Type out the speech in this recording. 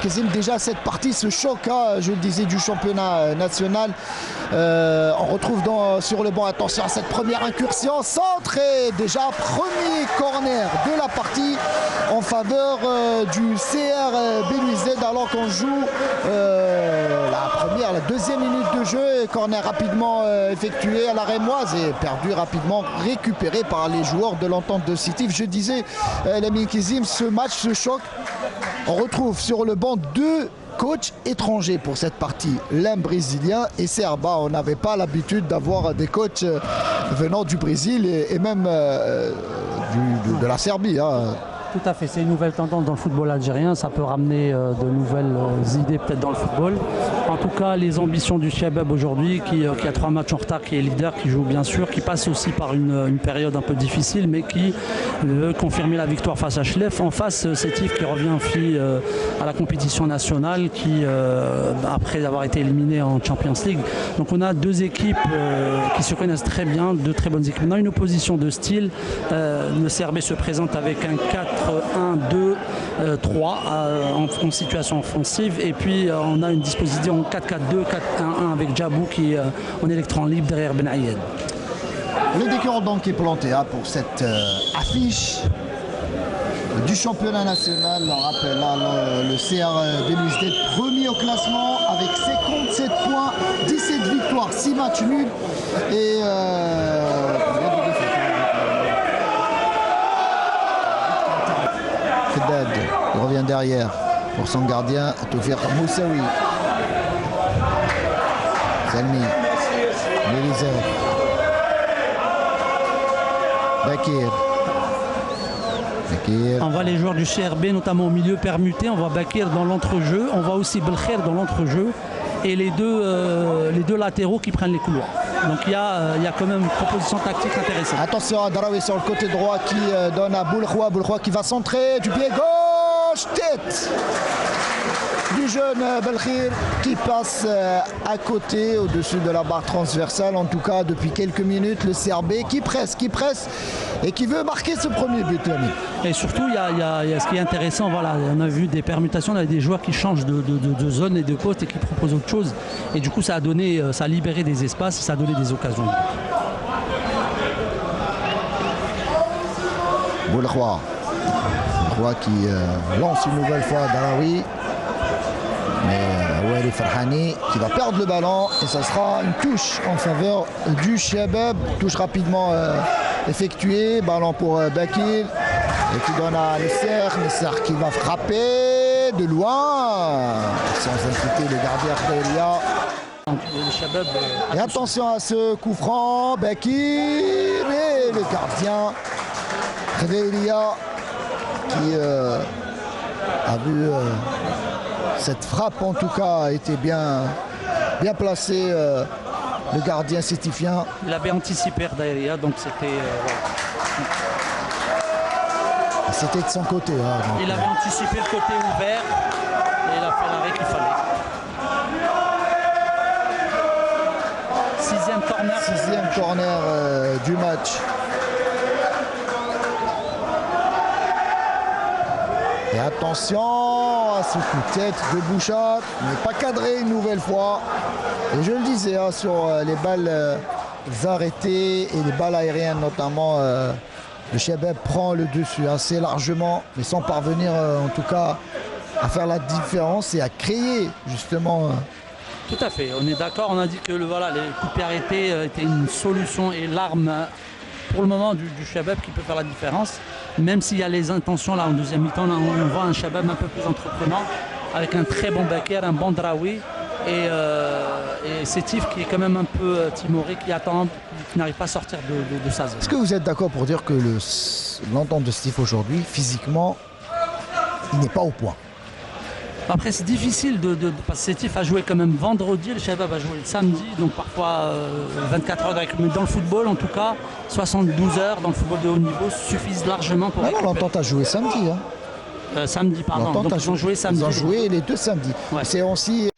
Kazim. Déjà cette partie, ce choc, je le disais, du championnat national. On retrouve sur le banc, attention à cette première incursion, centre et déjà premier corner de la partie en faveur du CR Belouizdad alors qu'on joue la deuxième minute de jeu. Corner rapidement effectué à la Rémoise et perdu rapidement, récupéré par les joueurs de l'entente de Sétif. Je disais, l'ami Kizim, ce match, ce choc, on retrouve sur le banc deux coach étranger pour cette partie, l'un brésilien et serbe. On n'avait pas l'habitude d'avoir des coachs venant du Brésil et même de la Serbie. Tout à fait, c'est une nouvelle tendance dans le football algérien, ça peut ramener de nouvelles idées peut-être dans le football. En tout cas, les ambitions du Shabab aujourd'hui, qui a 3 matchs en retard, qui est leader, qui joue bien sûr, qui passe aussi par une période un peu difficile, mais qui veut confirmer la victoire face à Chlef. En face, Sétif qui revient à la compétition nationale, qui après avoir été éliminé en Champions League. Donc on a deux équipes qui se connaissent très bien, deux très bonnes équipes. On a une opposition de style. Le CRB se présente avec un 4-1-2-3 en situation offensive, et puis on a une disposition 4-4-2, 4-1-1 avec Djabou qui est en électron libre derrière Ben Ayed. Le décor donc est planté pour cette affiche du championnat national. On rappelle le CR Belouizdad premier au classement avec 57 points, 17 victoires, 6 matchs nuls et Kedad, il revient derrière pour son gardien Toufir Moussaoui. Salmi, Mélisée, Bakir. On voit les joueurs du CRB notamment au milieu permuté, on voit Bakir dans l'entrejeu, on voit aussi Belkher dans l'entrejeu et les deux latéraux qui prennent les couloirs. Donc il y a quand même une proposition tactique intéressante. Attention à Daraoui sur le côté droit qui donne à Boulkhoua. Boulkhoua qui va centrer du pied gauche, tête du jeune Belkhir qui passe à côté, au-dessus de la barre transversale. En tout cas, depuis quelques minutes, le CRB qui presse et qui veut marquer ce premier but. Et surtout, il y a ce qui est intéressant, voilà, on a vu des permutations, on a des joueurs qui changent de zone et de poste et qui proposent autre chose. Et du coup, ça a libéré des espaces, ça a donné des occasions. Boulkhoua qui lance une nouvelle fois Daraoui. Mais Wali Farhani qui va perdre le ballon et ça sera une touche en faveur du Shabab. Touche rapidement effectuée. Ballon pour Bakir et qui donne à Nesser qui va frapper de loin sans inquiéter le gardien Khaderia. Et attention à ce coup franc. Bakir et le gardien Khaderia qui a vu cette frappe en tout cas a été bien placée. Le gardien sétifien. Il avait anticipé Daïria, donc c'était. C'était de son côté. Il avait anticipé le côté ouvert et il a fait l'arrêt qu'il fallait. Sixième corner du match. Et attention à ce coup de tête de Bouchard, n'est pas cadré une nouvelle fois. Et je le disais, sur les balles arrêtées et les balles aériennes notamment, le Shabab prend le dessus assez largement, mais sans parvenir en tout cas à faire la différence et à créer justement. Tout à fait, on est d'accord, on a dit que les coups de pied arrêtés étaient une solution et l'arme pour le moment du Shabab qui peut faire la différence. Même s'il y a les intentions là en deuxième mi-temps, on voit un Shabab un peu plus entreprenant avec un très bon Bakir, un bon Daraoui et Sétif qui est quand même un peu timoré, qui attend, qui n'arrive pas à sortir de sa zone. Est-ce que vous êtes d'accord pour dire que l'entente de Sétif aujourd'hui, physiquement, il n'est pas au point? Après c'est difficile parce que Sétif a joué quand même vendredi, le Shabab a joué le samedi, donc parfois 24 heures mais dans le football en tout cas 72 heures dans le football de haut niveau suffisent largement pour récupérer. L'entente a joué samedi. Samedi, pardon. Donc, ils ont joué samedi. Ils ont joué les deux samedis. Ouais. C'est aussi